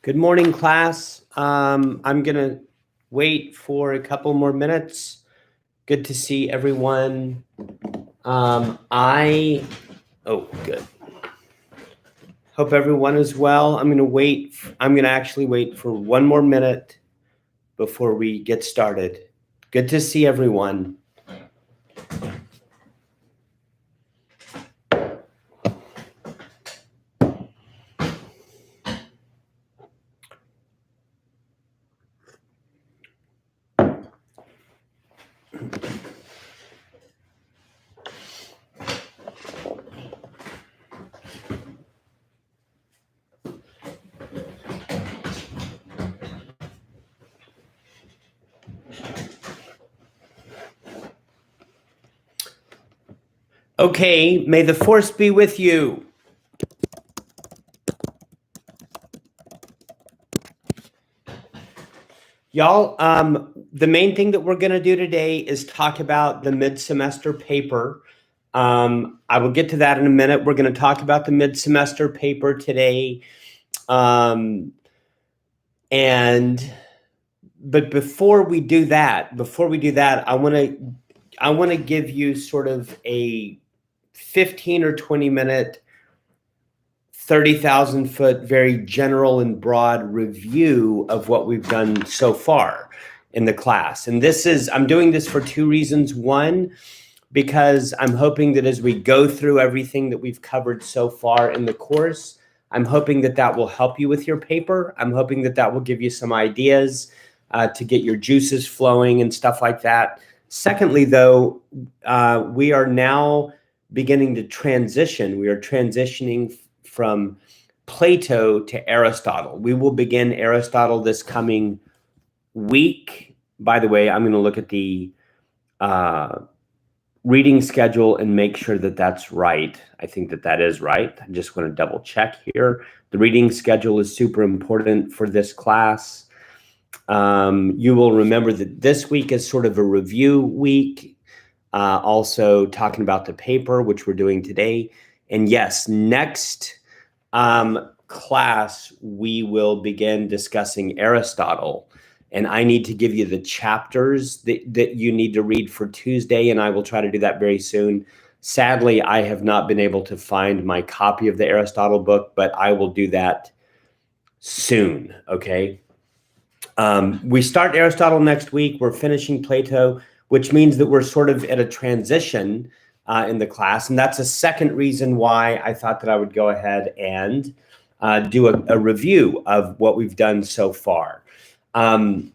Good morning, class. I'm going to wait for a couple more minutes. Good to see everyone. Good. Hope everyone is well. I'm going to actually wait for one more minute before we get started. Good to see everyone. Okay, may the force be with you. Y'all, the main thing that we're going to do today is talk about the mid-semester paper. I will get to that in a minute. We're going to talk about the mid-semester paper today. But before we do that, I want to give you sort of a 15 or 20 minute 30,000 foot, very general and broad review of what we've done so far in the class. And I'm doing this for two reasons. One, because I'm hoping that as we go through everything that we've covered so far in the course, I'm hoping that will help you with your paper. I'm hoping that will give you some ideas to get your juices flowing and stuff like that. Secondly, though, we are now beginning to transition. We are transitioning from Plato to Aristotle. We will begin Aristotle this coming week. By the way, I'm going to look at the reading schedule and make sure that that's right. I think that is right. I just want to double check here. The reading schedule is super important for this class. You will remember that this week is sort of a review week. Also talking about the paper, which we're doing today. And yes, next class, we will begin discussing Aristotle. And I need to give you the chapters that you need to read for Tuesday, and I will try to do that very soon. Sadly, I have not been able to find my copy of the Aristotle book, but I will do that soon, okay? We start Aristotle next week. We're finishing Plato, which means that we're sort of at a transition in the class. And that's a second reason why I thought that I would go ahead and do a review of what we've done so far. So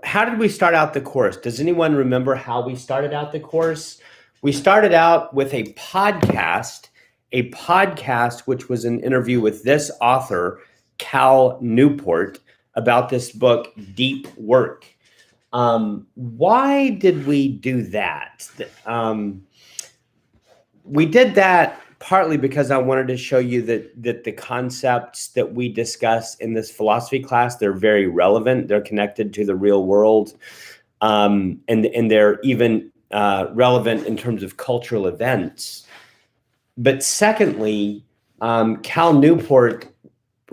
how did we start out the course? Does anyone remember how we started out the course? We started out with a podcast which was an interview with this author, Cal Newport, about this book, Deep Work. Why did we do that? We did that partly because I wanted to show you that the concepts that we discuss in this philosophy class, they're very relevant. They're connected to the real world. And they're even relevant in terms of cultural events. But secondly, Cal Newport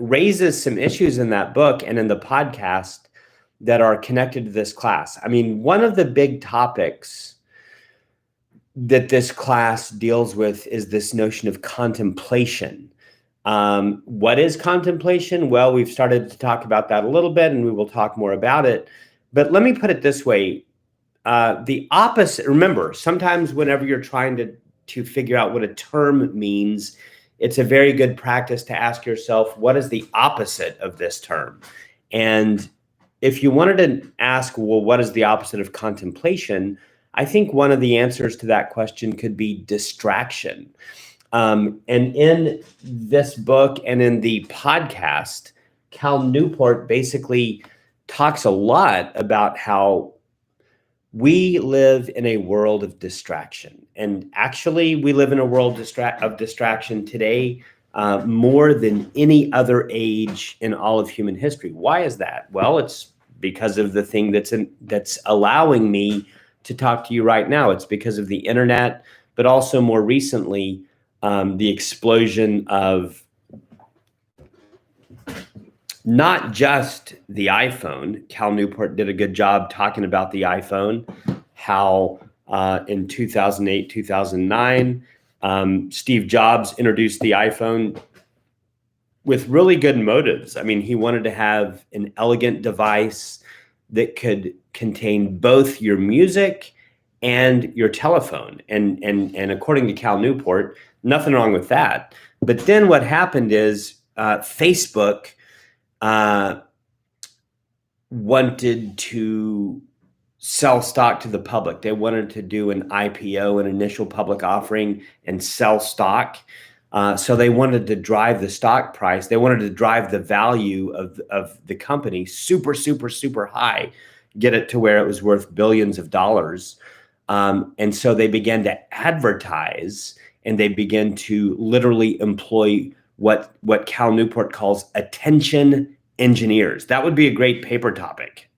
raises some issues in that book and in the podcast that are connected to this class. I mean, one of the big topics that this class deals with is this notion of contemplation. What is contemplation? Well, we've started to talk about that a little bit, and we will talk more about it. But let me put it this way. The opposite, remember, sometimes whenever you're trying to figure out what a term means, it's a very good practice to ask yourself, what is the opposite of this term? And if you wanted to ask, well, what is the opposite of contemplation? I think one of the answers to that question could be distraction. And in this book and in the podcast, Cal Newport basically talks a lot about how we live in a world of distraction. And actually, we live in a world of distraction today more than any other age in all of human history. Why is that? Well, it's because of the thing that's allowing me to talk to you right now. It's because of the internet, but also more recently, the explosion of not just the iPhone. Cal Newport did a good job talking about the iPhone, how in 2008, 2009, Steve Jobs introduced the iPhone with really good motives. I mean, he wanted to have an elegant device that could contain both your music and your telephone. And according to Cal Newport, nothing wrong with that. But then what happened is Facebook wanted to sell stock to the public. They wanted to do an IPO, an initial public offering, and sell stock. So they wanted to drive the stock price. They wanted to drive the value of the company super, super, super high, get it to where it was worth billions of dollars. And so they began to advertise, and they began to literally employ what Cal Newport calls attention engineers. That would be a great paper topic.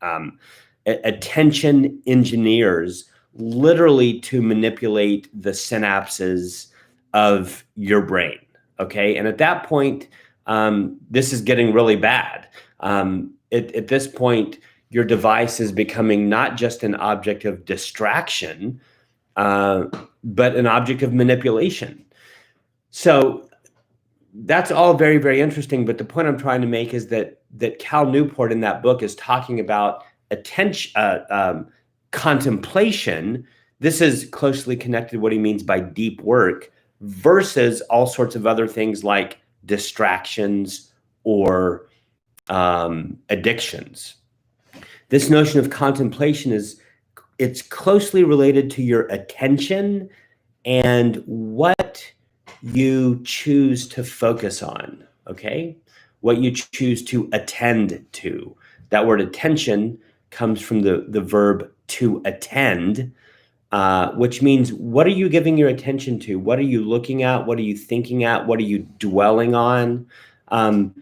Attention engineers, literally to manipulate the synapses of your brain. Okay. And at that point, this is getting really bad. At this point, your device is becoming not just an object of distraction, but an object of manipulation. So that's all very, very interesting. But the point I'm trying to make is that Cal Newport in that book is talking about attention, contemplation. This is closely connected to what he means by deep work versus all sorts of other things like distractions or addictions. This notion of contemplation it's closely related to your attention and what you choose to focus on, okay? What you choose to attend to. That word attention comes from the verb to attend, which means what are you giving your attention to? What are you looking at? What are you thinking at? What are you dwelling on? And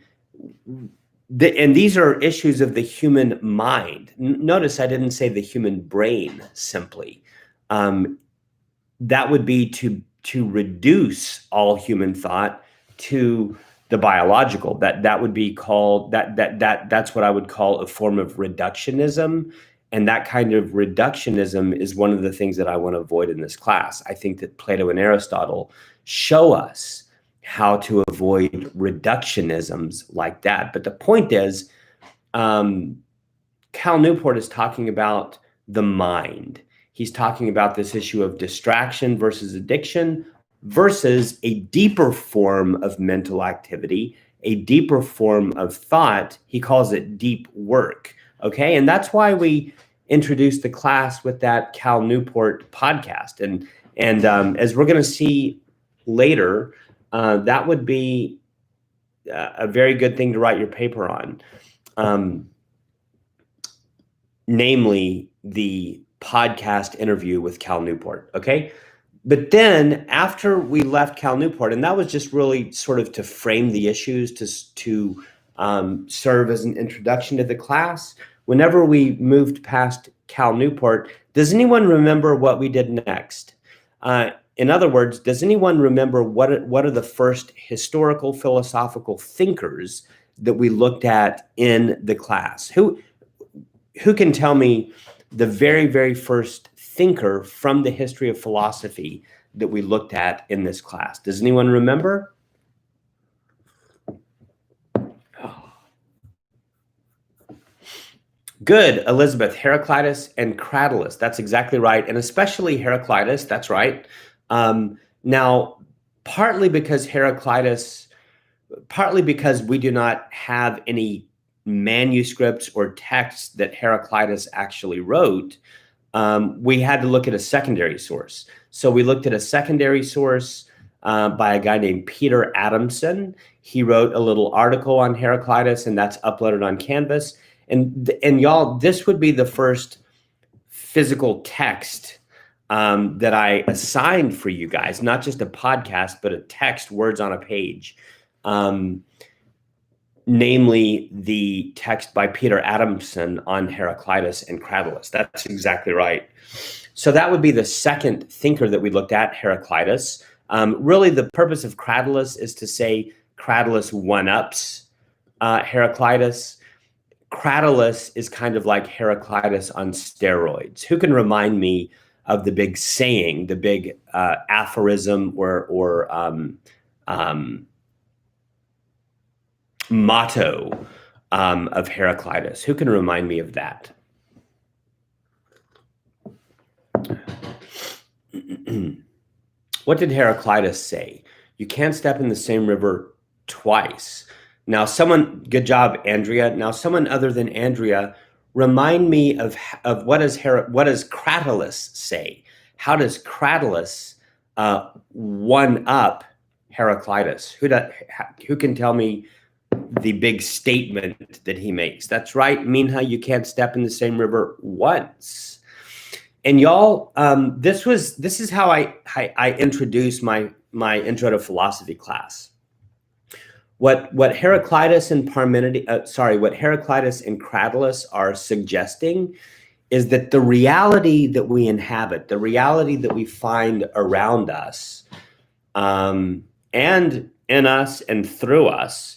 these are issues of the human mind. Notice I didn't say the human brain simply. That would be to reduce all human thought to the biological. That would be called that's what I would call a form of reductionism. And that kind of reductionism is one of the things that I want to avoid in this class. I think that Plato and Aristotle show us how to avoid reductionisms like that. But the point is, Cal Newport is talking about the mind. He's talking about this issue of distraction versus addiction versus a deeper form of mental activity, a deeper form of thought. He calls it deep work. Okay. And that's why we introduced the class with that Cal Newport podcast. And as we're going to see later, that would be a very good thing to write your paper on. Namely the podcast interview with Cal Newport. Okay. But then after we left Cal Newport, and that was just really sort of to frame the issues, to serve as an introduction to the class. Whenever we moved past Cal Newport, does anyone remember what we did next? In other words, does anyone remember what are the first historical philosophical thinkers that we looked at in the class? Who can tell me the very, very first thinker from the history of philosophy that we looked at in this class? Does anyone remember? Good, Elizabeth. Heraclitus and Daedalus. That's exactly right. And especially Heraclitus. That's right. Now, partly because we do not have any manuscripts or texts that Heraclitus actually wrote, we had to look at a secondary source. So we looked at a secondary source by a guy named Peter Adamson. He wrote a little article on Heraclitus, and that's uploaded on Canvas. And y'all, this would be the first physical text that I assigned for you guys, not just a podcast, but a text, words on a page. Namely the text by Peter Adamson on Heraclitus and Daedalus. That's exactly right. So that would be the second thinker that we looked at, Heraclitus. Really, the purpose of Daedalus is to say Daedalus one-ups Heraclitus. Cratylus is kind of like Heraclitus on steroids. Who can remind me of the big saying, the big aphorism or motto of Heraclitus? Who can remind me of that? What did Heraclitus say? You can't step in the same river twice. Now, good job, Andrea. Now, someone other than Andrea, remind me of what does Cratylus say? How does Cratylus one up Heraclitus? Who can tell me the big statement that he makes? That's right, Minha, you can't step in the same river once. And y'all, this is how I introduce my intro to philosophy class. What Heraclitus and what Heraclitus and Cratylus are suggesting is that the reality that we inhabit, the reality that we find around us, and in us and through us,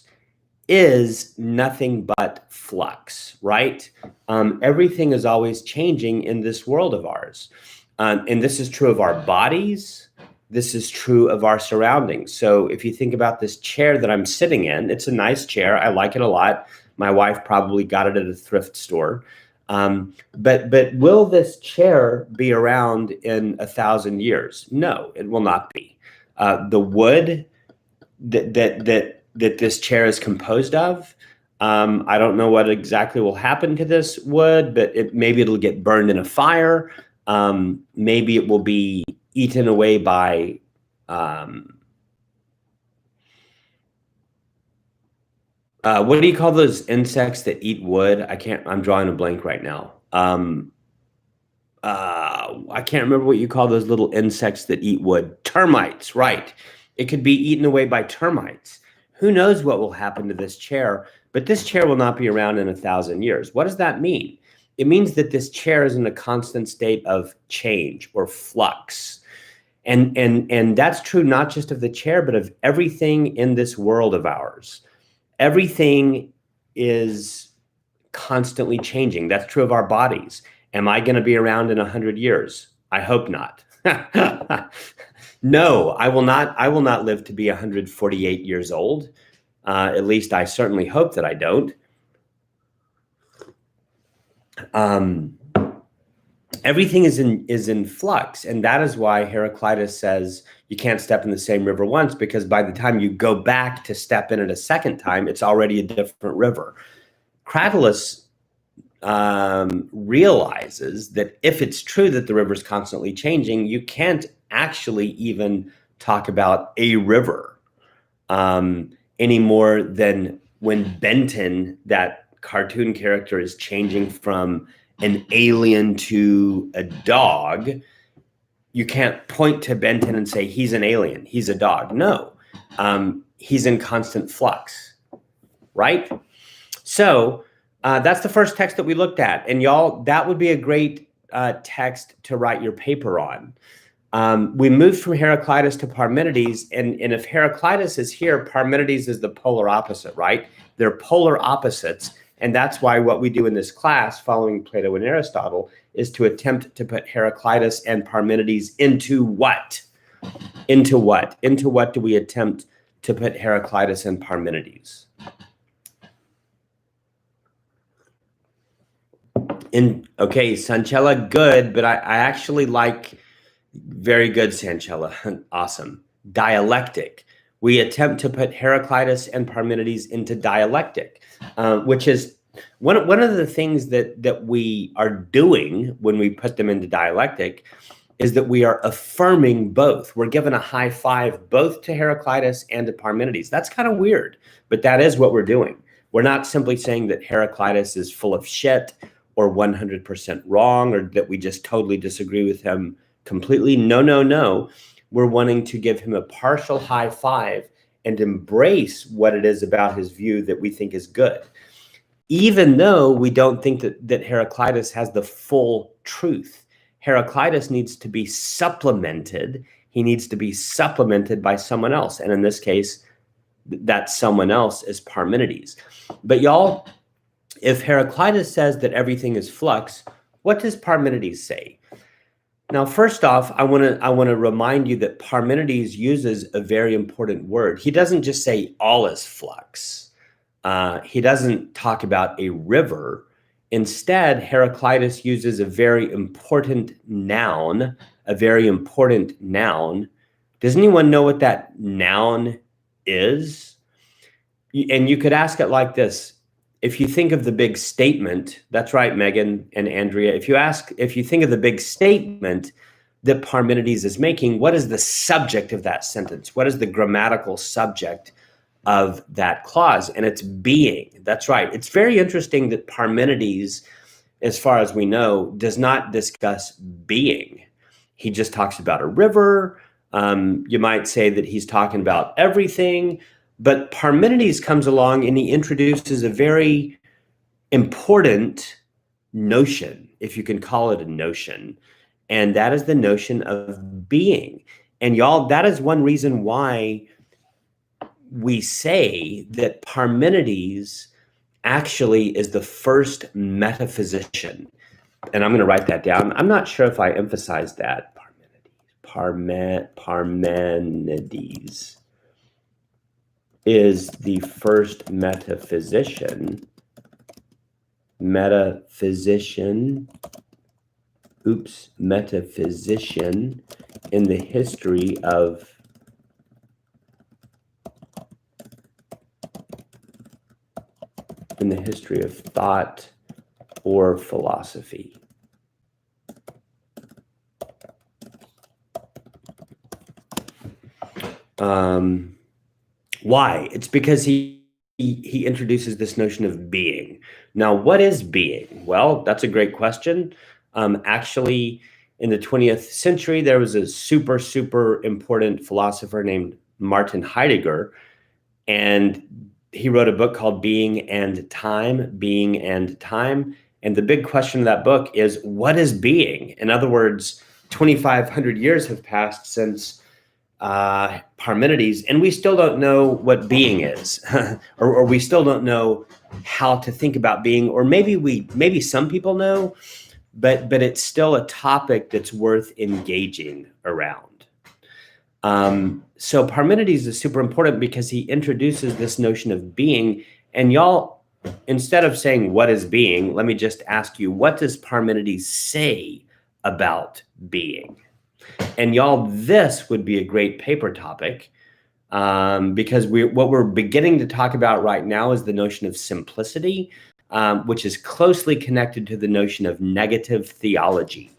is nothing but flux, right? Everything is always changing in this world of ours. And this is true of our bodies. This is true of our surroundings. So if you think about this chair that I'm sitting in, it's a nice chair. I like it a lot. My wife probably got it at a thrift store. But will this chair be around in 1,000 years? No, it will not be. The wood that this chair is composed of, I don't know what exactly will happen to this wood, but maybe it'll get burned in a fire. Maybe it will be eaten away by what do you call those insects that eat wood? I'm drawing a blank right now. I can't remember what you call those little insects that eat wood. Termites, right? It could be eaten away by termites. Who knows what will happen to this chair, but this chair will not be around in 1,000 years. What does that mean? It means that this chair is in a constant state of change or flux. And that's true not just of the chair, but of everything in this world of ours. Everything is constantly changing. That's true of our bodies. Am I going to be around in 100 years? I hope not. No, I will not. I will not live to be 148 years old. At least I certainly hope that I don't. Everything is in flux, and that is why Heraclitus says you can't step in the same river once, because by the time you go back to step in it a second time, it's already a different river. Cratylus realizes that if it's true that the river is constantly changing, you can't actually even talk about a river any more than when Benton, that cartoon character, is changing from an alien to a dog. You can't point to Benton and say he's an alien, he's a dog. No, he's in constant flux, right? So that's the first text that we looked at. And y'all, that would be a great text to write your paper on. We moved from Heraclitus to Parmenides, and if Heraclitus is here, Parmenides is the polar opposite, right? They're polar opposites, and that's why what we do in this class, following Plato and Aristotle, is to attempt to put Heraclitus and Parmenides into what? Into what? Into what do we attempt to put Heraclitus and Parmenides? Okay, Sanchella, good, but I actually like... Very good, Sanchella. Awesome. Dialectic. We attempt to put Heraclitus and Parmenides into dialectic, which is one of the things that we are doing when we put them into dialectic, is that we are affirming both. We're giving a high five both to Heraclitus and to Parmenides. That's kind of weird, but that is what we're doing. We're not simply saying that Heraclitus is full of shit or 100% wrong, or that we just totally disagree with him completely. No. We're wanting to give him a partial high five and embrace what it is about his view that we think is good, even though we don't think that Heraclitus has the full truth. Heraclitus needs to be supplemented. He needs to be supplemented by someone else. And in this case, that someone else is Parmenides. But y'all, if Heraclitus says that everything is flux, what does Parmenides say? Now, first off, I want to remind you that Parmenides uses a very important word. He doesn't just say all is flux. He doesn't talk about a river. Instead, Heraclitus uses a very important noun, Does anyone know what that noun is? And you could ask it like this. If you think of the big statement, that's right, Megan and Andrea, if you think of the big statement that Parmenides is making, what is the subject of that sentence? What is the grammatical subject of that clause? And it's being. That's right. It's very interesting that Parmenides, as far as we know, does not discuss being. He just talks about a river. You might say that he's talking about everything. But Parmenides comes along and he introduces a very important notion, if you can call it a notion, and that is the notion of being. And y'all, that is one reason why we say that Parmenides actually is the first metaphysician. And I'm going to write that down. I'm not sure if I emphasized that. Parmenides is the first metaphysician in the history of thought or philosophy. Why? It's because he introduces this notion of being. Now, what is being? Well, that's a great question. Actually, in the 20th century, there was a super important philosopher named Martin Heidegger, and he wrote a book called Being and Time. And the big question of that book is, what is being? In other words, 2,500 years have passed since Parmenides, and we still don't know what being is, or we still don't know how to think about being, or maybe some people know, but it's still a topic that's worth engaging around. So Parmenides is super important because he introduces this notion of being. And y'all, instead of saying what is being, let me just ask you, what does Parmenides say about being? And y'all, this would be a great paper topic, because what we're beginning to talk about right now is the notion of simplicity, which is closely connected to the notion of negative theology.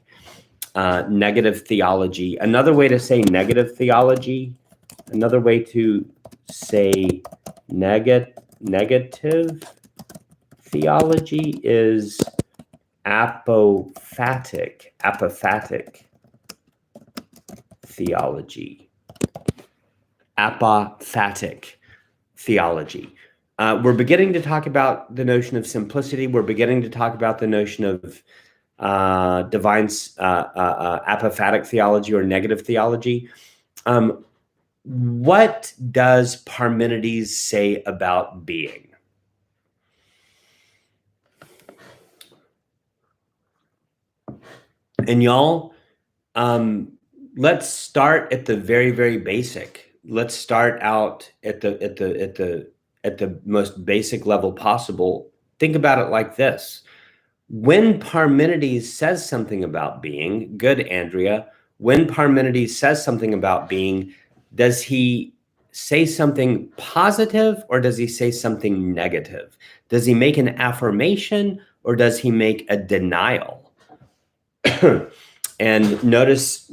Another way to say negative theology, negative theology is apophatic theology. We're beginning to talk about the notion of simplicity. We're beginning to talk about the notion of divine apophatic theology or negative theology. What does Parmenides say about being? And y'all, let's start at the very basic. Let's start out at the most basic level possible. Think about it like this. When Parmenides says something about being, good, Andrea, when Parmenides says something about being, does he say something positive or does he say something negative? Does he make an affirmation or does he make a denial? And notice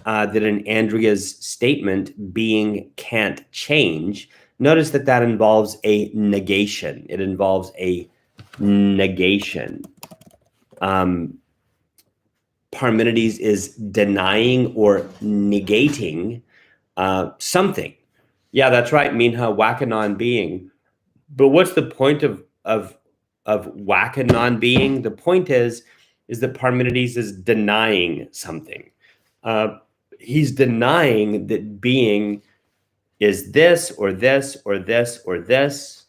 that in Andrea's statement, being can't change. Notice that involves a negation. It involves a negation. Parmenides is denying or negating something. Yeah, that's right, Minha, whack-a-non being. But what's the point of whack-a-non being? The point is that Parmenides is denying something. He's denying that being is this or this or this or this.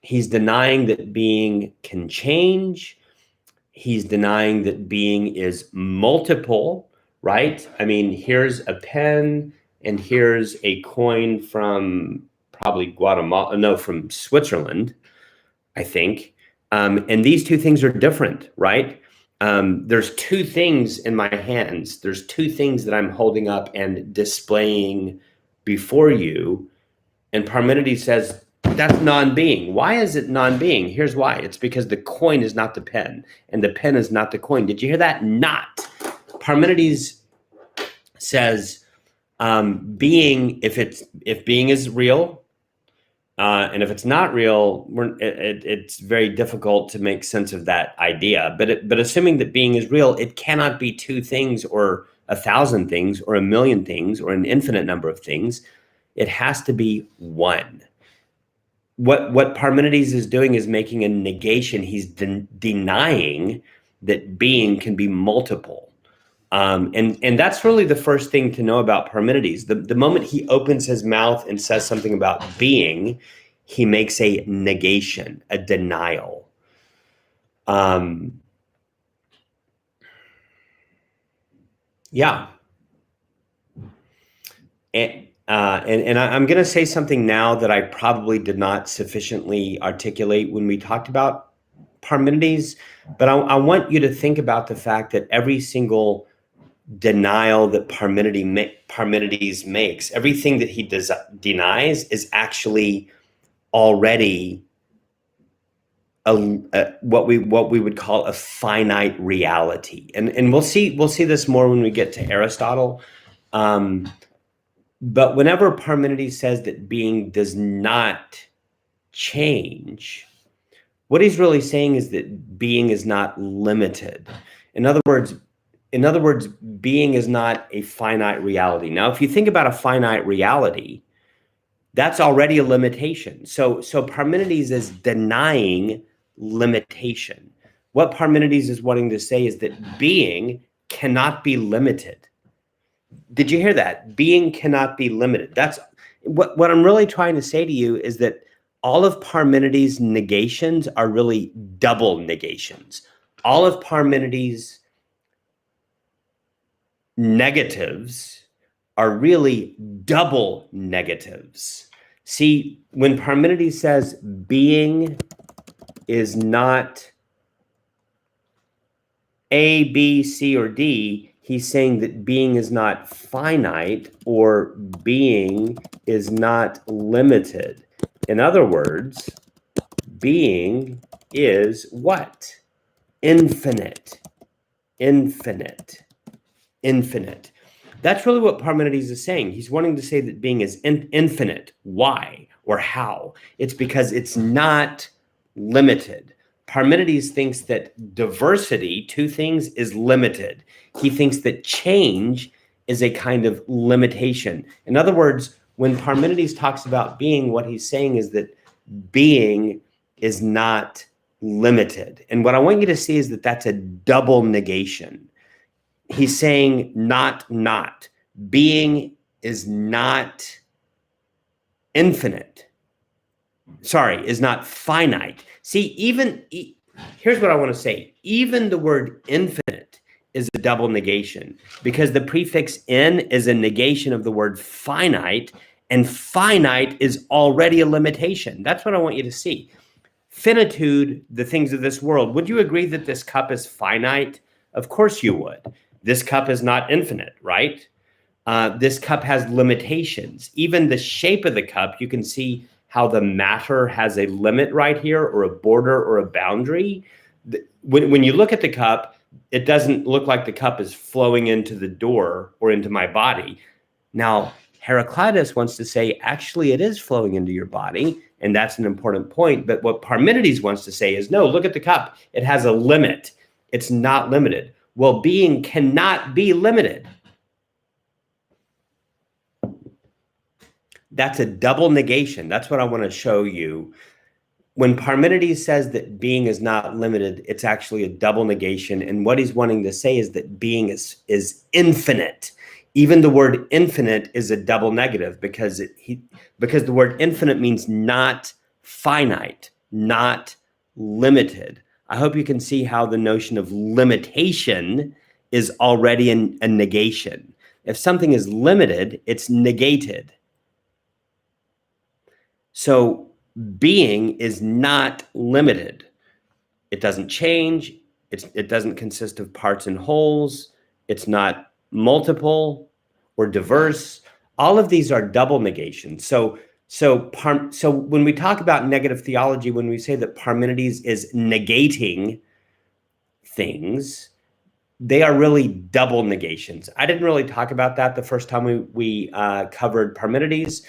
He's denying that being can change. He's denying that being is multiple, right? I mean, here's a pen and here's a coin from probably Guatemala, no, from Switzerland, I think. And these two things are different, right? There's two things in my hands. There's two things that I'm holding up and displaying before you. And Parmenides says, that's non-being. Why is it non-being? Here's why. It's because the coin is not the pen and the pen is not the coin. Did you hear that? Not. Parmenides says being, if being is real, and if it's not real, it's very difficult to make sense of that idea. But assuming that being is real, it cannot be two things or 1,000 things or 1,000,000 things or an infinite number of things. It has to be one. What Parmenides is doing is making a negation. He's denying that being can be multiple. And that's really the first thing to know about Parmenides. The moment he opens his mouth and says something about being, he makes a negation, a denial. Yeah. And I'm going to say something now that I probably did not sufficiently articulate when we talked about Parmenides, but I want you to think about the fact that every single denial that Parmenides makes, everything that he denies is actually already what we would call a finite reality. And we'll see this more when we get to Aristotle. But whenever Parmenides says that being does not change, what he's really saying is that being is not limited. In other words, being is not a finite reality. Now, if you think about a finite reality, that's already a limitation. So Parmenides is denying limitation. What Parmenides is wanting to say is that being cannot be limited. Did you hear that? Being cannot be limited. That's what I'm really trying to say to you, is that all of Parmenides' negations are really double negations. All of Parmenides' negatives are really double negatives. See, when Parmenides says being is not A, B, C, or D, he's saying that being is not finite or being is not limited. In other words, being is what? Infinite. Infinite. Infinite. That's really what Parmenides is saying. He's wanting to say that being is infinite. Why or how? It's because it's not limited. Parmenides thinks that diversity, two things, is limited. He thinks that change is a kind of limitation. In other words, when Parmenides talks about being, what he's saying is that being is not limited. And what I want you to see is that that's a double negation. He's saying not. Being is not infinite. Sorry, is not finite. See, here's what I want to say. Even the word infinite is a double negation, because the prefix in is a negation of the word finite, and finite is already a limitation. That's what I want you to see. Finitude, the things of this world. Would you agree that this cup is finite? Of course you would. This cup is not infinite, right? This cup has limitations. Even the shape of the cup, you can see how the matter has a limit right here, or a border or a boundary. When you look at the cup, it doesn't look like the cup is flowing into the door or into my body. Now, Heraclitus wants to say, actually, it is flowing into your body, and that's an important point. But what Parmenides wants to say is, no, look at the cup. It has a limit. It's not limited. Well, being cannot be limited. That's a double negation. That's what I want to show you. When Parmenides says that being is not limited, it's actually a double negation. And what he's wanting to say is that being is infinite. Even the word infinite is a double negative because the word infinite means not finite, not limited. I hope you can see how the notion of limitation is already a negation. If something is limited, it's negated. So being is not limited. It doesn't change. It doesn't consist of parts and wholes. It's not multiple or diverse. All of these are double negations. So when we talk about negative theology, when we say that Parmenides is negating things, they are really double negations. I didn't really talk about that the first time we covered Parmenides.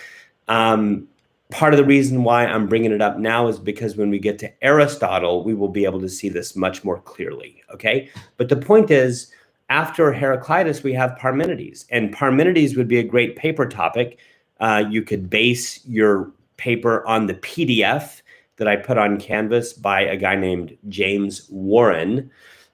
Part of the reason why I'm bringing it up now is because when we get to Aristotle, we will be able to see this much more clearly, okay? But the point is, after Heraclitus, we have Parmenides, and Parmenides would be a great paper topic. You could base your paper on the PDF that I put on Canvas by a guy named James Warren,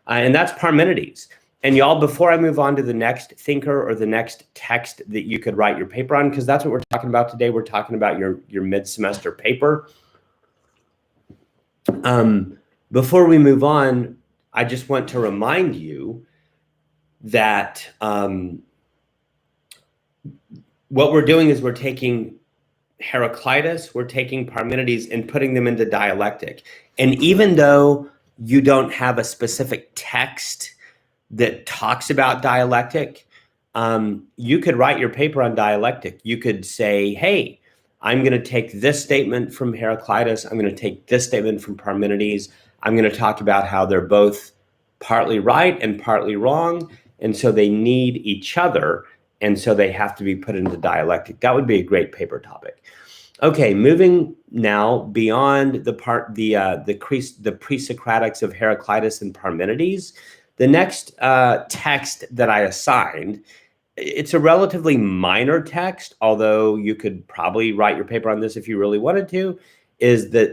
and that's Parmenides. And y'all, before I move on to the next thinker or the next text that you could write your paper on, because that's what we're talking about today. We're talking about your mid-semester paper. Before we move on, I just want to remind you that what we're doing is we're taking Heraclitus, we're taking Parmenides and putting them into dialectic. And even though you don't have a specific text that talks about dialectic, you could write your paper on dialectic. You could say, hey, I'm going to take this statement from Heraclitus. I'm going to take this statement from Parmenides. I'm going to talk about how they're both partly right and partly wrong. And so they need each other. And so they have to be put into dialectic. That would be a great paper topic. Okay, moving now beyond the pre-Socratics of Heraclitus and Parmenides. The next text that I assigned, it's a relatively minor text, although you could probably write your paper on this if you really wanted to, is the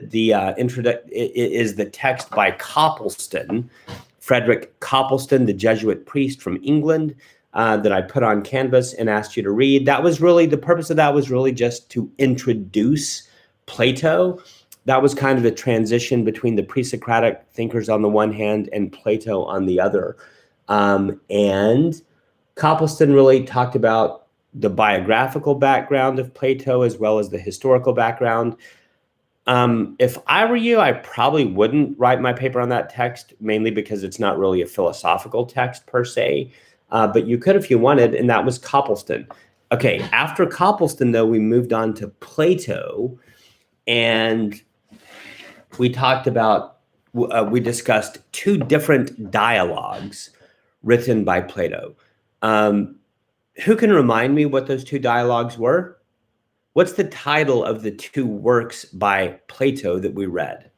text by Copleston, Frederick Copleston, the Jesuit priest from England, that I put on Canvas and asked you to read. That was really, the purpose of that was really just to introduce Plato. That was kind of a transition between the pre-Socratic thinkers on the one hand and Plato on the other. And Copleston really talked about the biographical background of Plato as well as the historical background. If I were you, I probably wouldn't write my paper on that text, mainly because it's not really a philosophical text per se. But you could if you wanted, and that was Copleston. Okay, after Copleston, though, we moved on to Plato, and we talked about, we discussed two different dialogues written by Plato. Who can remind me what those two dialogues were? What's the title of the two works by Plato that we read?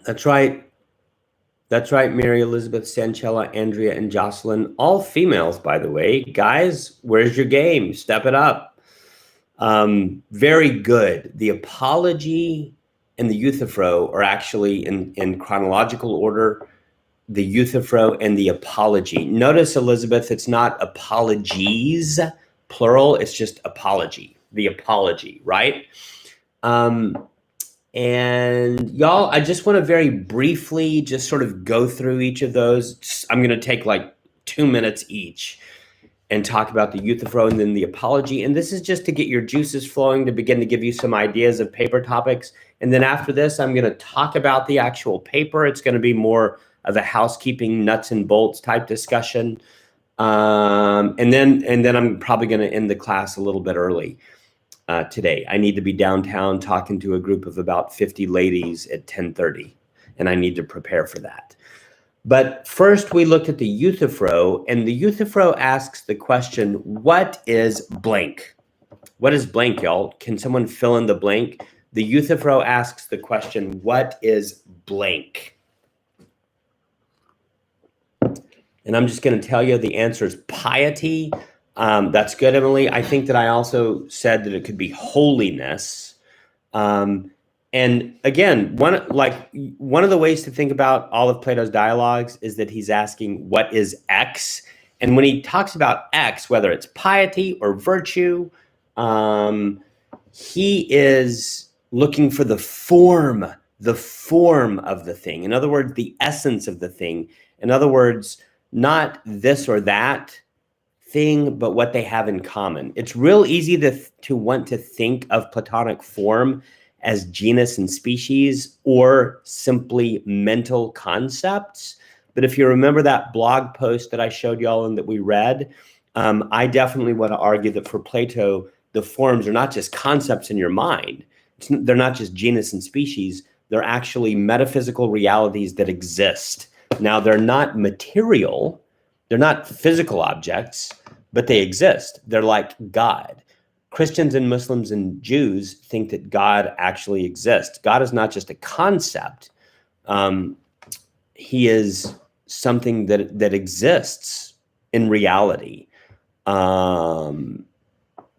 That's right. That's right, Mary Elizabeth, Sanchella, Andrea, and Jocelyn. All females, by the way. Guys, where's your game? Step it up. Very good. The Apology and the Euthyphro are actually in chronological order. The Euthyphro and the Apology. Notice, Elizabeth, it's not apologies, plural. It's just apology. The Apology, right? And y'all, I just want to very briefly just sort of go through each of those. I'm going to take like 2 minutes each and talk about the Euthyphro and then the Apology. And this is just to get your juices flowing, to begin to give you some ideas of paper topics. And then after this, I'm going to talk about the actual paper. It's going to be more of a housekeeping nuts and bolts type discussion. And then I'm probably going to end the class a little bit early. Today, I need to be downtown talking to a group of about 50 ladies at 10:30, and I need to prepare for that. But first, we looked at the Euthyphro, and the Euthyphro asks the question, what is blank? What is blank, y'all? Can someone fill in the blank? The Euthyphro asks the question, what is blank? And I'm just going to tell you the answer is piety. That's good, Emily. I think that I also said that it could be holiness. And again, one of the ways to think about all of Plato's dialogues is that he's asking, what is X? And when he talks about X, whether it's piety or virtue, he is looking for the form of the thing. In other words, the essence of the thing. In other words, not this or that thing, but what they have in common. It's real easy to want to think of Platonic form as genus and species or simply mental concepts. But if you remember that blog post that I showed y'all and that we read, I definitely want to argue that for Plato, the forms are not just concepts in your mind. They're not just genus and species. They're actually metaphysical realities that exist. Now, they're not material. They're not physical objects, but they exist. They're like God. Christians and Muslims and Jews think that God actually exists. God is not just a concept. He is something that exists in reality.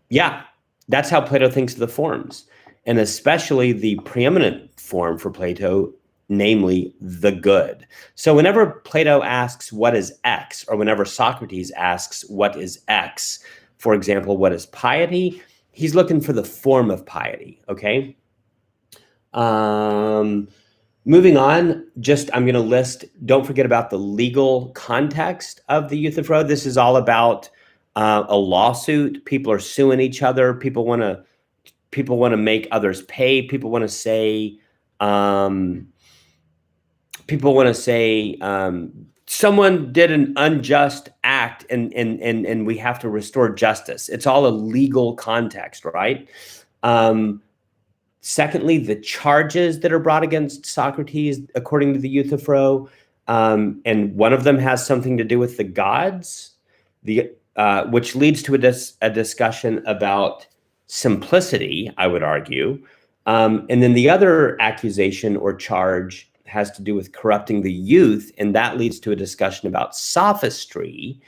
Yeah, that's how Plato thinks of the forms, and especially the preeminent form for Plato, namely the good. So whenever Plato asks what is X, or whenever Socrates asks what is X, for example, what is piety, he's looking for the form of piety, okay? Moving on, I'm going to list, don't forget about the legal context of the Euthyphro. This is all about a lawsuit. People are suing each other. People want to make others pay. People want to say someone did an unjust act and we have to restore justice. It's all a legal context, right? Secondly, the charges that are brought against Socrates, according to the Euthyphro, and one of them has something to do with the gods, which leads to a discussion about simplicity, I would argue. And then the other accusation or charge has to do with corrupting the youth, and that leads to a discussion about sophistry,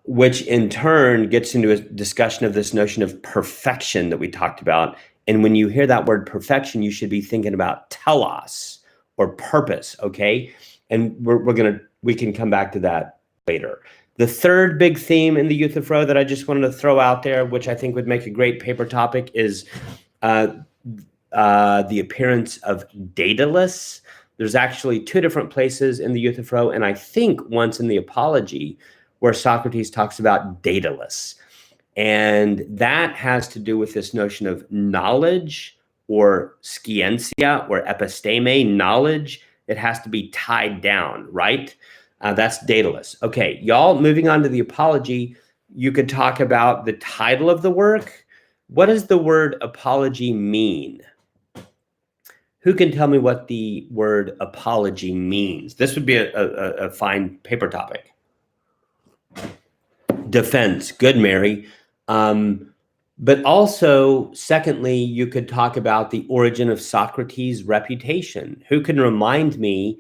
which in turn gets into a discussion of this notion of perfection that we talked about. And when you hear that word perfection, you should be thinking about telos or purpose, okay? And we can come back to that later. The third big theme in the Euthyphro that I just wanted to throw out there, which I think would make a great paper topic, is the appearance of Daedalus. There's actually two different places in the Euthyphro, and I think once in the Apology, where Socrates talks about Daedalus. And that has to do with this notion of knowledge, or scientia, or episteme, knowledge. It has to be tied down, right? That's Daedalus. Okay, y'all, moving on to the Apology, you could talk about the title of the work. What does the word apology mean? Who can tell me what the word apology means? This would be a fine paper topic. Defense. Good, Mary. But also, secondly, you could talk about the origin of Socrates' reputation. Who can remind me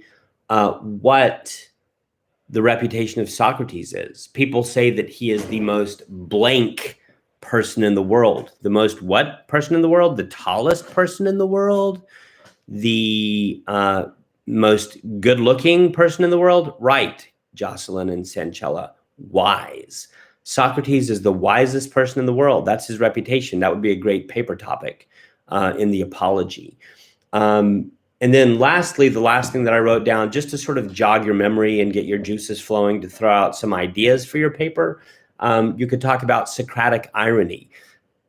what the reputation of Socrates is? People say that he is the most blank person in the world. The most what person in the world? The tallest person in the world? The most good-looking person in the world? Right, Jocelyn and Sanchella. Wise. Socrates is the wisest person in the world. That's his reputation. That would be a great paper topic in the Apology. And then lastly, the last thing that I wrote down, just to sort of jog your memory and get your juices flowing to throw out some ideas for your paper, you could talk about Socratic irony.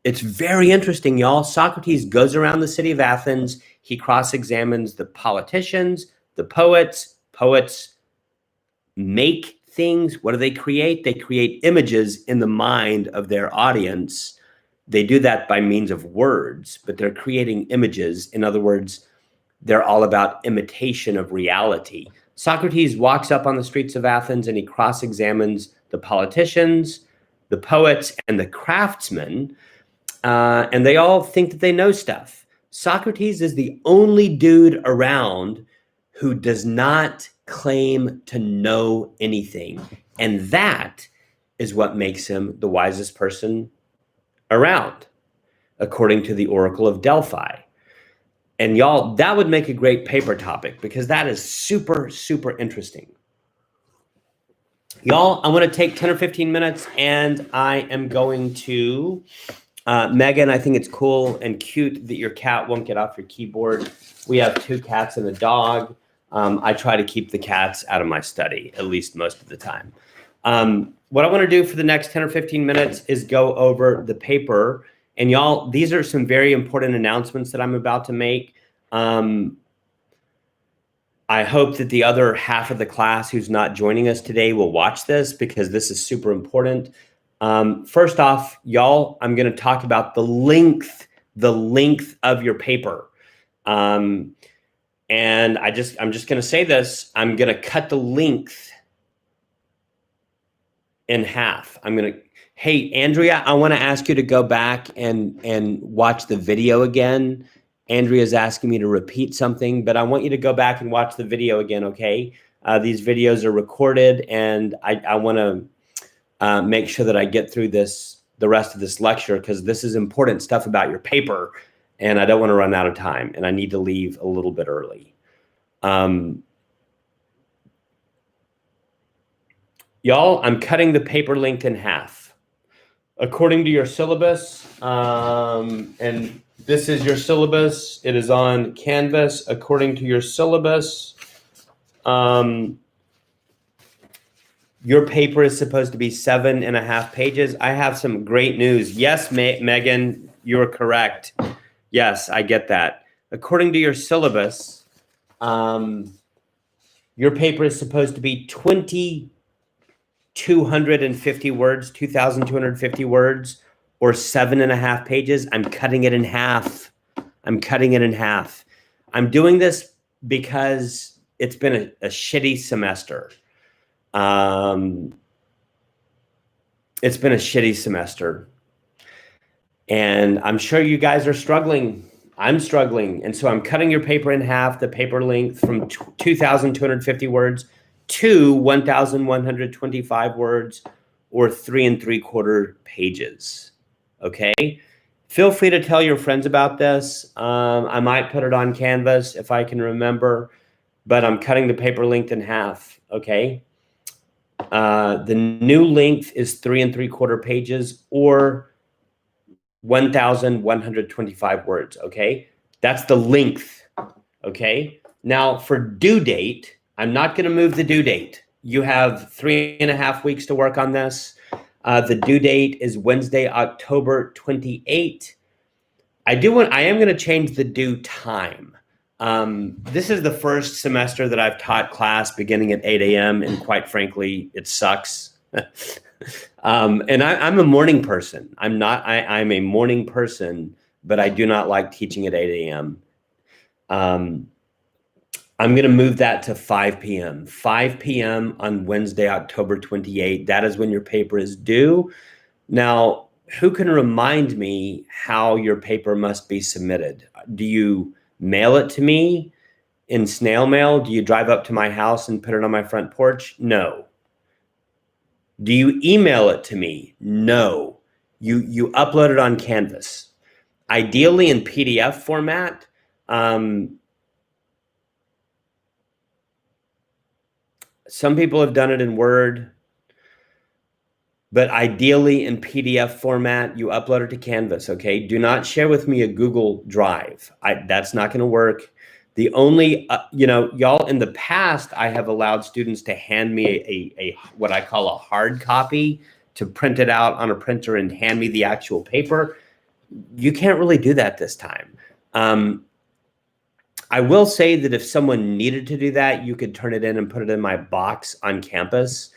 It's very interesting, y'all. Socrates goes around the city of Athens. He cross-examines the politicians, the poets. Poets make things. What do they create? They create images in the mind of their audience. They do that by means of words, but they're creating images. In other words, they're all about imitation of reality. Socrates walks up on the streets of Athens and he cross-examines the politicians, the poets, and the craftsmen, and they all think that they know stuff. Socrates is the only dude around who does not claim to know anything. And that is what makes him the wisest person around, according to the Oracle of Delphi. And y'all, that would make a great paper topic because that is super, super interesting. Y'all, I want to take 10 or 15 minutes and I am going to, Megan, I think it's cool and cute that your cat won't get off your keyboard. We have 2 cats and a dog. I try to keep the cats out of my study, at least most of the time. What I want to do for the next 10 or 15 minutes is go over the paper. And y'all, these are some very important announcements that I'm about to make. I hope that the other half of the class who's not joining us today will watch this because this is super important. First off, y'all, I'm going to talk about the length of your paper. And I'm just going to say this, I'm going to cut the length in half. Hey, Andrea, I want to ask you to go back and watch the video again. Andrea's asking me to repeat something, but I want you to go back and watch the video again, okay? These videos are recorded, and I want to make sure that I get through the rest of this lecture because this is important stuff about your paper, and I don't want to run out of time, and I need to leave a little bit early. Y'all, I'm cutting the paper length in half. According to your syllabus, and this is your syllabus. It is on Canvas. According to your syllabus, your paper is supposed to be 7.5 pages. I have some great news. Yes, Megan, you're correct. Yes, I get that. According to your syllabus, your paper is supposed to be 2,250 words, 2,250 words, or 7.5 pages. I'm cutting it in half. I'm doing this because it's been a shitty semester. It's been a shitty semester. And I'm sure you guys are struggling. I'm struggling. And so I'm cutting your paper in half, the paper length from 2,250 words to 1,125 words, or 3 3/4 pages. Okay. Feel free to tell your friends about this. I might put it on Canvas if I can remember, but I'm cutting the paper length in half. Okay. The new length is 3 3/4 pages, or 1,125 words. Okay. That's the length. Okay. Now for due date, I'm not going to move the due date. You have 3.5 weeks to work on this. The due date is Wednesday, October 28. I am going to change the due time. This is the first semester that I've taught class beginning at 8 a.m. and quite frankly, it sucks. And I'm a morning person. I'm a morning person, but I do not like teaching at 8 a.m. I'm going to move that to 5 p.m. 5 p.m. on Wednesday, October 28. That is when your paper is due. Now, who can remind me how your paper must be submitted? Do you mail it to me in snail mail? Do you drive up to my house and put it on my front porch? No. Do you email it to me? No. You upload it on Canvas. Ideally in PDF format. Some people have done it in Word, but ideally in PDF format, you upload it to Canvas, okay? Do not share with me a Google Drive. That's not going to work. The only, y'all, in the past, I have allowed students to hand me a what I call a hard copy, to print it out on a printer and hand me the actual paper. You can't really do that this time. I will say that if someone needed to do that, you could turn it in and put it in my box on campus.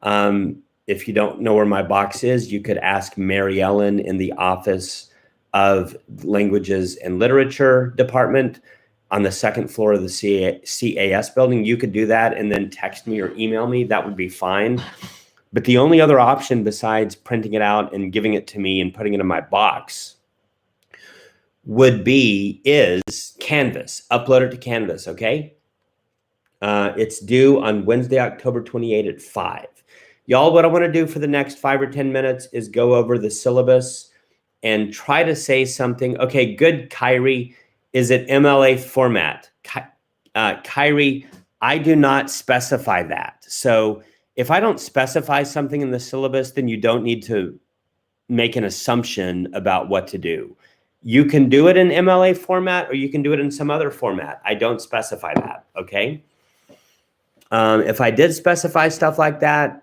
If you don't know where my box is, you could ask Mary Ellen in the Office of Languages and Literature Department on the second floor of the CAS building. You could do that and then text me or email me. That would be fine. But the only other option besides printing it out and giving it to me and putting it in my box is Canvas. Upload it to Canvas, okay? It's due on Wednesday, October 28 at 5. Y'all, what I want to do for the next 5 or 10 minutes is go over the syllabus and try to say something. Okay, good, Kyrie. Is it MLA format? Kyrie, I do not specify that. So if I don't specify something in the syllabus, then you don't need to make an assumption about what to do. You can do it in MLA format or you can do it in some other format. I don't specify that, okay? If I did specify stuff like that,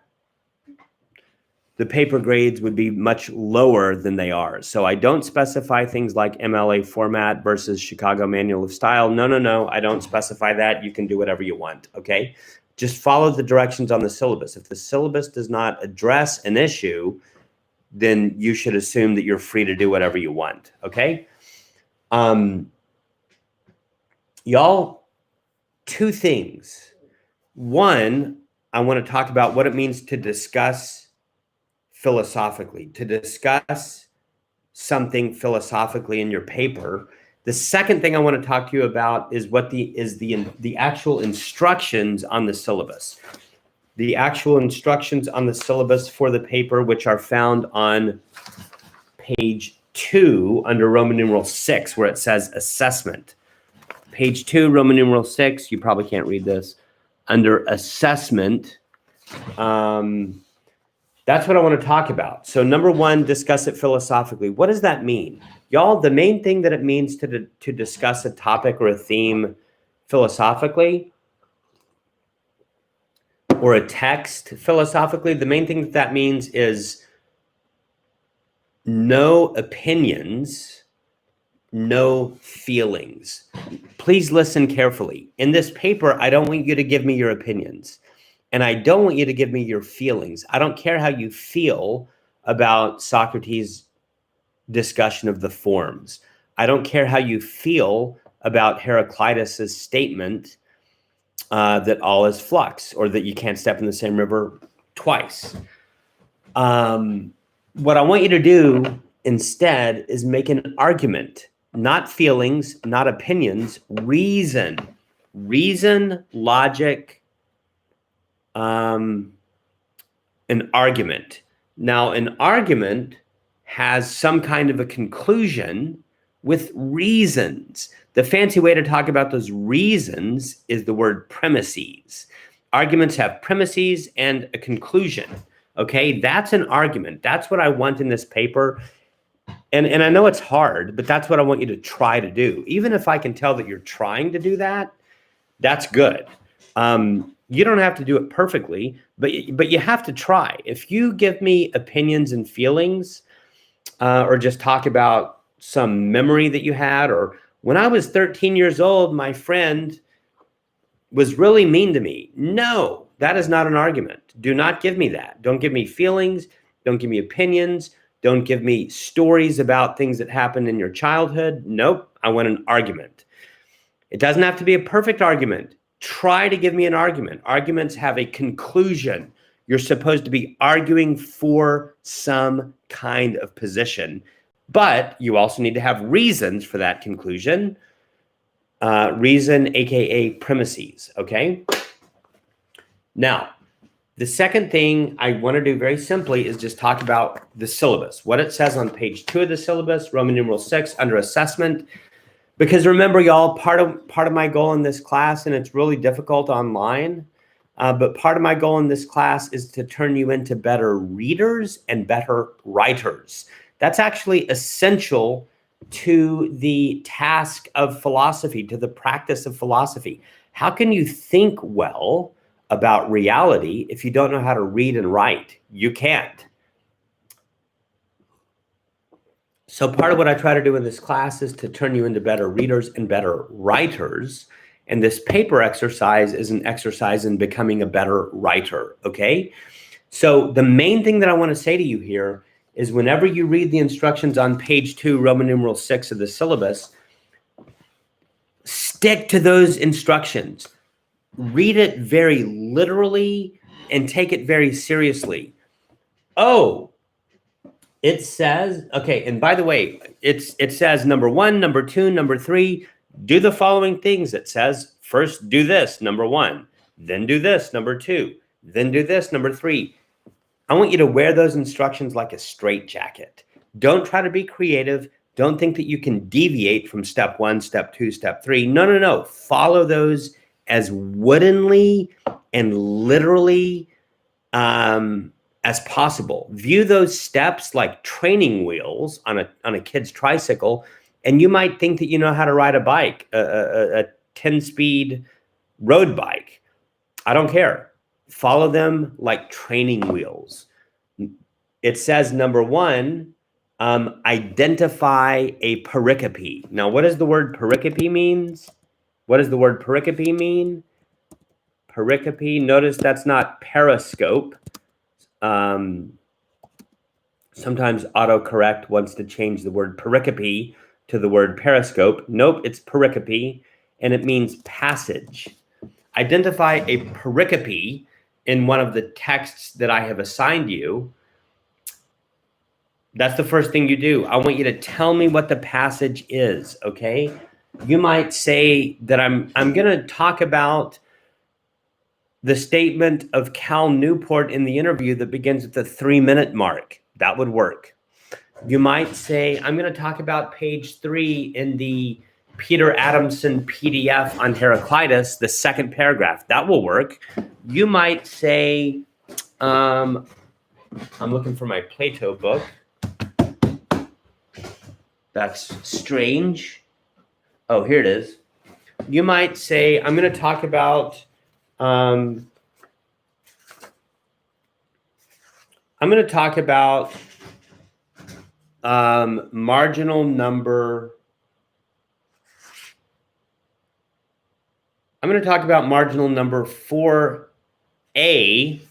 the paper grades would be much lower than they are. So I don't specify things like MLA format versus Chicago Manual of Style. No, I don't specify that. You can do whatever you want, okay? Just follow the directions on the syllabus. If the syllabus does not address an issue, then you should assume that you're free to do whatever you want, okay? Y'all, two things. One, I want to talk about what it means to discuss philosophically, to discuss something philosophically in your paper. The second thing I want to talk to you about is what the actual instructions on the syllabus. The actual instructions on the syllabus for the paper, which are found on page 2 under Roman numeral 6, where it says assessment. Page 2, Roman numeral 6, you probably can't read this, under assessment. That's what I want to talk about. So number one, discuss it philosophically. What does that mean? Y'all, the main thing that it means to discuss a topic or a theme philosophically, or a text philosophically, the main thing that means is no opinions, no feelings. Please listen carefully. In this paper, I don't want you to give me your opinions. And I don't want you to give me your feelings. I don't care how you feel about Socrates' discussion of the forms. I don't care how you feel about Heraclitus' statement that all is flux, or that you can't step in the same river twice. What I want you to do instead is make an argument, not feelings, not opinions, reason, logic, an argument. Now, an argument has some kind of a conclusion with reasons. The fancy way to talk about those reasons is the word premises. Arguments have premises and a conclusion. Okay, that's an argument. That's what I want in this paper. And I know it's hard, but that's what I want you to try to do. Even if I can tell that you're trying to do that, that's good. You don't have to do it perfectly, but you have to try. If you give me opinions and feelings, or just talk about some memory that you had, or when I was 13 years old, my friend was really mean to me. No, that is not an argument. Do not give me that. Don't give me feelings. Don't give me opinions. Don't give me stories about things that happened in your childhood. Nope, I want an argument. It doesn't have to be a perfect argument. Try to give me an argument. Arguments have a conclusion. You're supposed to be arguing for some kind of position, but you also need to have reasons for that conclusion. Reason, aka premises, okay? Now, the second thing I want to do very simply is just talk about the syllabus, what it says on page 2 of the syllabus, Roman numeral 6, under assessment. Because remember, y'all, part of my goal in this class, and it's really difficult online, but part of my goal in this class is to turn you into better readers and better writers. That's actually essential to the task of philosophy, to the practice of philosophy. How can you think well about reality if you don't know how to read and write? You can't. So part of what I try to do in this class is to turn you into better readers and better writers. And this paper exercise is an exercise in becoming a better writer, okay? So the main thing that I want to say to you here is whenever you read the instructions on page 2, Roman numeral 6 of the syllabus, stick to those instructions. Read it very literally and take it very seriously. Oh, It says, okay, and by the way, it says number 1, number 2, number 3, do the following things. It says, first do this, number 1, then do this, number 2, then do this, number 3. I want you to wear those instructions like a straitjacket. Don't try to be creative. Don't think that you can deviate from step 1, step 2, step 3. No. Follow those as woodenly and literally as possible. View those steps like training wheels on a kid's tricycle, and you might think that you know how to ride a bike, a 10-speed road bike. I don't care. Follow them like training wheels. It says, number 1, identify a pericopy. Now, what does the word pericopy means? What does the word pericopy mean? Pericopy, notice that's not periscope. Sometimes autocorrect wants to change the word pericope to the word periscope. Nope, it's pericope, and it means passage. Identify a pericope in one of the texts that I have assigned you. That's the first thing you do. I want you to tell me what the passage is, okay? You might say that I'm going to talk about the statement of Cal Newport in the interview that begins at the 3-minute mark. That would work. You might say, I'm going to talk about page 3 in the Peter Adamson PDF on Heraclitus, the second paragraph. That will work. You might say, I'm looking for my Plato book. That's strange. Oh, here it is. You might say, I'm going to talk about marginal number. I'm going to talk about marginal number 4a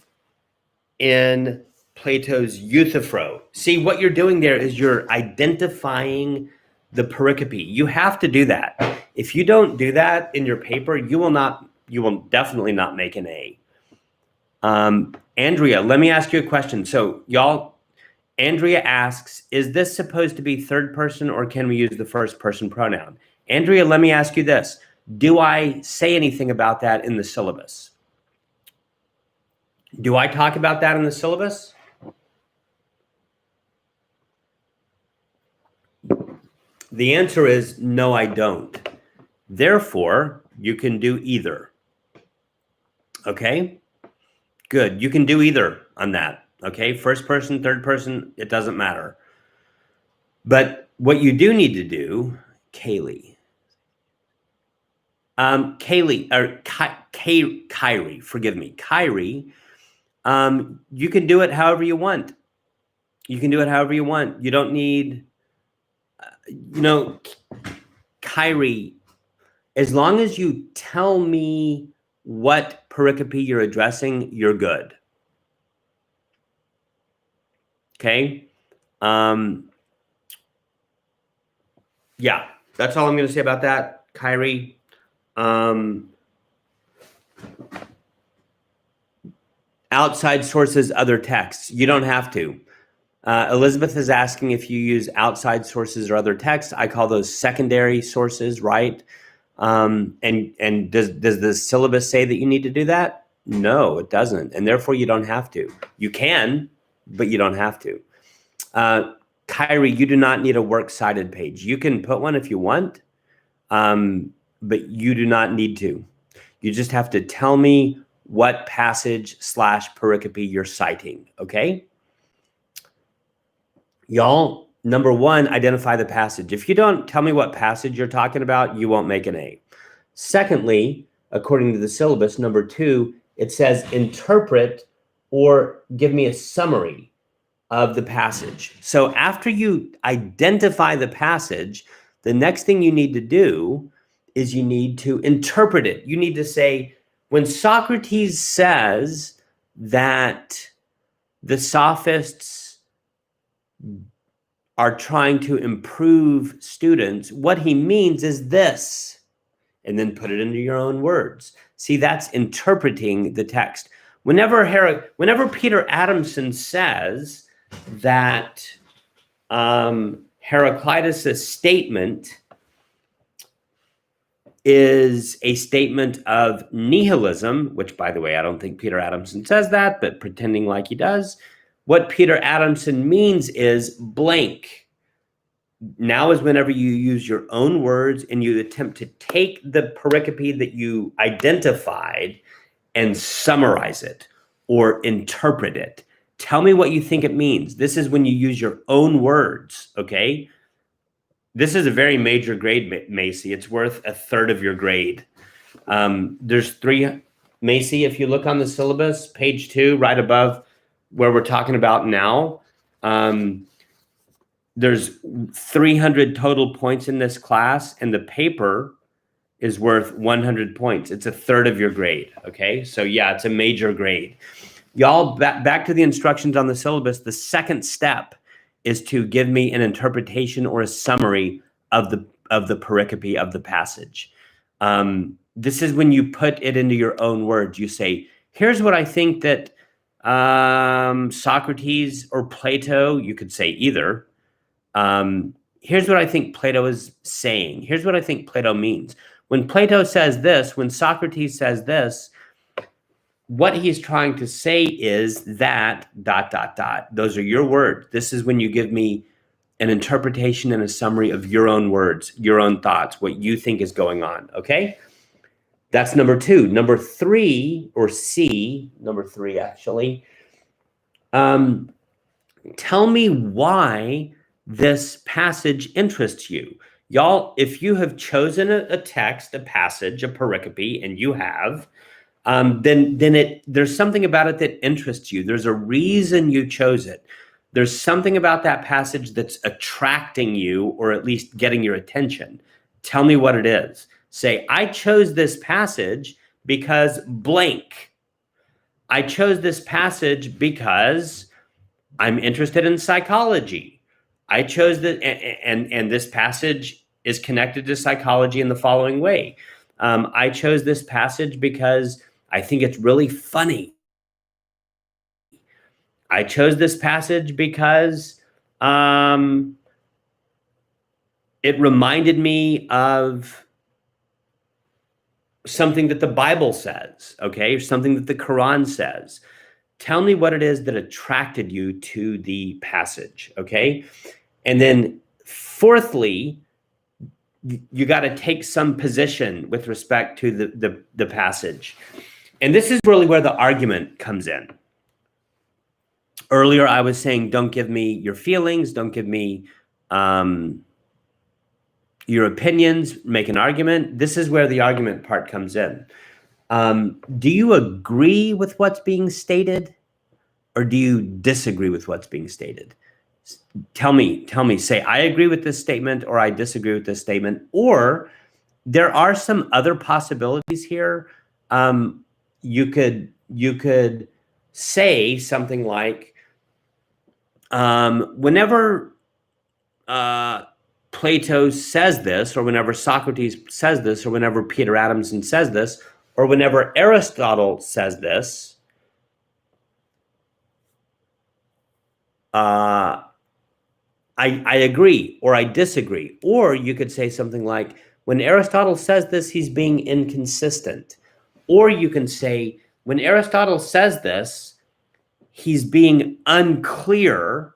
in Plato's Euthyphro. See, what you're doing there is you're identifying the pericope. You have to do that. If you don't do that in your paper, you will definitely not make an A. Andrea, let me ask you a question. So y'all, Andrea asks, is this supposed to be third person or can we use the first person pronoun? Andrea, let me ask you this. Do I say anything about that in the syllabus? Do I talk about that in the syllabus? The answer is no, I don't. Therefore, you can do either. Okay? Good. You can do either on that. Okay? First person, third person, it doesn't matter. But what you do need to do, Kyrie, forgive me, Kyrie, you can do it however you want. You can do it however you want. You don't need, Kyrie, as long as you tell me what pericope you're addressing, you're good. Okay? Yeah, that's all I'm going to say about that, Kyrie. Outside sources, other texts. You don't have to. Elizabeth is asking if you use outside sources or other texts. I call those secondary sources, right? And does the syllabus say that you need to do that? No, it doesn't. And therefore, you don't have to. You can, but you don't have to. Kyrie, you do not need a works cited page. You can put one if you want, but you do not need to. You just have to tell me what passage / pericope you're citing, okay? Y'all, number 1, identify the passage. If you don't tell me what passage you're talking about, you won't make an A. Secondly, according to the syllabus, number 2, it says interpret or give me a summary of the passage. So after you identify the passage, the next thing you need to do is you need to interpret it. You need to say, when Socrates says that the sophists are trying to improve students, what he means is this, and then put it into your own words. See, that's interpreting the text. Whenever Peter Adamson says that Heraclitus' statement is a statement of nihilism, which, by the way, I don't think Peter Adamson says that, but pretending like he does. What Peter Adamson means is blank. Now is whenever you use your own words and you attempt to take the pericope that you identified and summarize it or interpret it. Tell me what you think it means. This is when you use your own words, okay? This is a very major grade, Macy. It's worth a third of your grade. There's 3, Macy, if you look on the syllabus, page 2, right above where we're talking about now, there's 300 total points in this class, and the paper is worth 100 points. It's a third of your grade, okay? So yeah, it's a major grade. Y'all, back to the instructions on the syllabus, the second step is to give me an interpretation or a summary of the pericope of the passage. This is when you put it into your own words. You say, here's what I think that Socrates or Plato, you could say either, here's what I think Plato is saying. Here's what I think Plato means. When Plato says this, when Socrates says this, what he's trying to say is that ... Those are your words. This is when you give me an interpretation and a summary of your own words, your own thoughts, what you think is going on, okay? That's number 2. Number 3, or C, number 3 actually, tell me why this passage interests you. Y'all, if you have chosen a text, a passage, a pericope, and you have, then there's something about it that interests you. There's a reason you chose it. There's something about that passage that's attracting you, or at least getting your attention. Tell me what it is. Say, I chose this passage because blank. I chose this passage because I'm interested in psychology. I chose that, and this passage is connected to psychology in the following way. I chose this passage because I think it's really funny. I chose this passage because it reminded me of something that the Bible says, okay? Something that the Quran says. Tell me what it is that attracted you to the passage, okay? And then fourthly, you got to take some position with respect to the passage. And this is really where the argument comes in. Earlier, I was saying, don't give me your feelings, don't give me your opinions, make an argument. This is where the argument part comes in. Do you agree with what's being stated, or do you disagree with what's being stated? Tell me, say, I agree with this statement, or I disagree with this statement, or there are some other possibilities here. You could say something like, whenever Plato says this, or whenever Socrates says this, or whenever Peter Adamson says this, or whenever Aristotle says this, I agree, or I disagree. Or you could say something like, when Aristotle says this, he's being inconsistent. Or you can say, when Aristotle says this, he's being unclear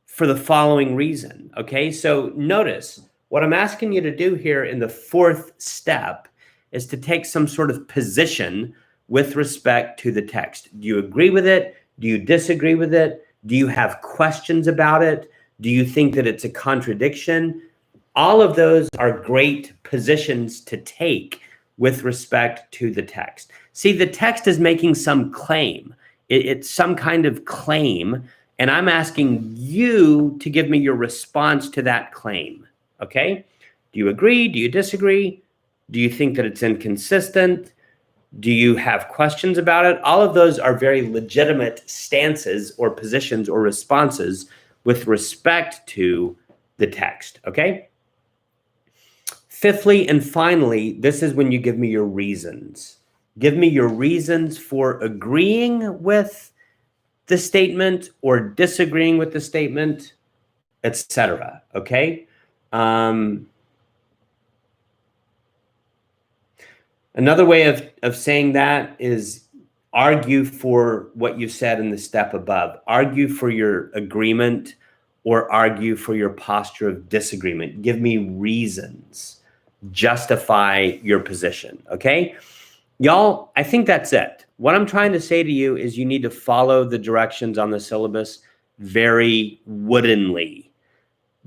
for the following reason, okay? So notice, what I'm asking you to do here in the fourth step is to take some sort of position with respect to the text. Do you agree with it? Do you disagree with it? Do you have questions about it? Do you think that it's a contradiction? All of those are great positions to take with respect to the text. See, the text is making some claim. It's some kind of claim, and I'm asking you to give me your response to that claim, okay? Do you agree? Do you disagree? Do you think that it's inconsistent? Do you have questions about it? All of those are very legitimate stances or positions or responses with respect to the text, okay? Fifthly and finally, this is when you give me your reasons. Give me your reasons for agreeing with the statement or disagreeing with the statement. etc. Okay. Another way of saying that is argue for what you said in the step above. Argue for your agreement or argue for your posture of disagreement. Give me reasons. Justify your position. Okay. Y'all, I think that's it. What I'm trying to say to you is you need to follow the directions on the syllabus very woodenly.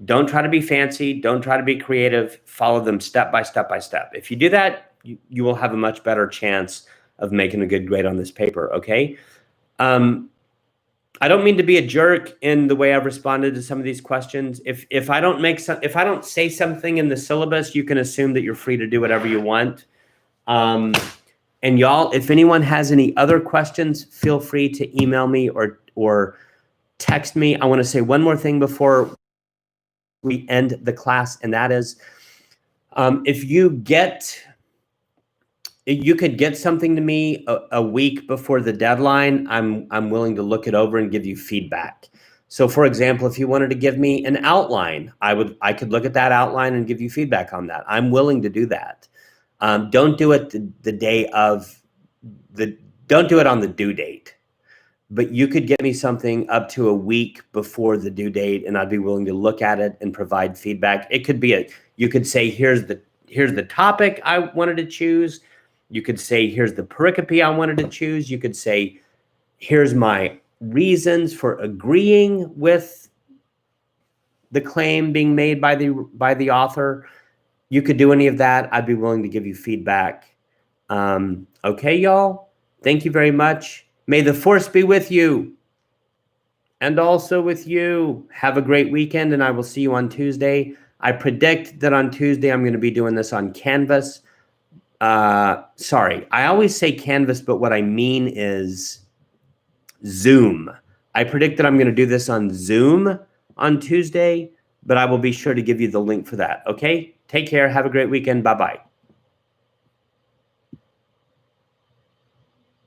Don't try to be fancy. Don't try to be creative. Follow them step by step by step. If you do that, you will have a much better chance of making a good grade on this paper, okay? I don't mean to be a jerk in the way I've responded to some of these questions. If I don't say something in the syllabus, you can assume that you're free to do whatever you want. And y'all, if anyone has any other questions, feel free to email me or text me. I want to say one more thing before we end the class, and that is, if you could get something to me a week before the deadline, I'm willing to look it over and give you feedback. So for example, if you wanted to give me an outline, I could look at that outline and give you feedback on that. I'm willing to do that. Don't do it don't do it on the due date, but you could get me something up to a week before the due date, and I'd be willing to look at it and provide feedback. It could be you could say, here's the topic I wanted to choose. You could say, here's the pericope I wanted to choose. You could say, here's my reasons for agreeing with the claim being made by the author. You could do any of that. I'd be willing to give you feedback. Okay, y'all. Thank you very much. May the force be with you and also with you. Have a great weekend, and I will see you on Tuesday. I predict that on Tuesday I'm going to be doing this on Canvas. Sorry, I always say Canvas, but what I mean is Zoom. I predict that I'm going to do this on Zoom on Tuesday, but I will be sure to give you the link for that. Okay? Take care. Have a great weekend. Bye-bye.